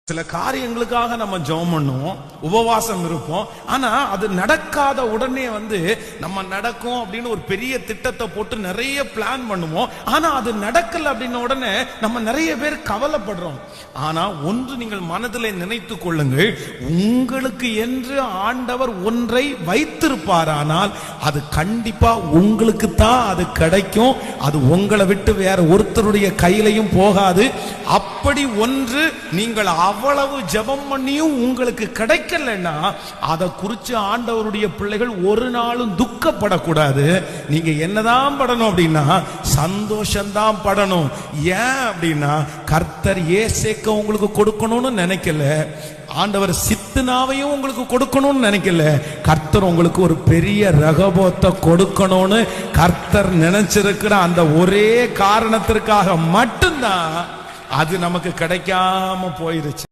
சில காரியங்களுக்காக நம்ம ஜெபம் பண்ணுவோம், உபவாசம் இருப்போம். ஆனா அது நடக்காத உடனே நம்ம நடக்கும் அப்படின்னு ஒரு பெரிய திட்டத்தை போட்டு நிறைய பிளான் பண்ணுவோம். ஆனா அது நடக்கல அப்படின்ன உடனே நம்ம நிறைய பேர் கவலைப்படுறோம். ஆனா ஒன்று நீங்கள் மனதிலே நினைத்து கொள்ளுங்கள், உங்களுக்கு என்று ஆண்டவர் ஒன்றை வைத்திருப்பாரானால் அது கண்டிப்பா உங்களுக்கு தான் அது கிடைக்கும். அது உங்களை விட்டு வேற ஒருத்தருடைய கையிலையும் போகாது. அப்படி ஒன்று நீங்கள் அவ்வளவு ஜெபம் பண்ணியும் உங்களுக்கு கிடைக்கலன்னா அதை குறித்து ஆண்டவருடைய பிள்ளைகள் ஒரு நாளும் துக்கப்படக்கூடாது. நீங்க என்னதான் படணும் அப்படின்னா சந்தோஷம்தான் படணும். ஏன் அப்படின்னா கர்த்தர் ஏசேக்க உங்களுக்கு கொடுக்கணும்னு நினைக்கல, ஆண்டவர் சித்துனாவையும் உங்களுக்கு கொடுக்கணும்னு நினைக்கல. கர்த்தர் உங்களுக்கு ஒரு பெரிய ரகபோத்தை கொடுக்கணும்னு கர்த்தர் நினைச்சிருக்கிற அந்த ஒரே காரணத்திற்காக மட்டும்தான் அது நமக்கு கிடைக்காம போயிருச்சு.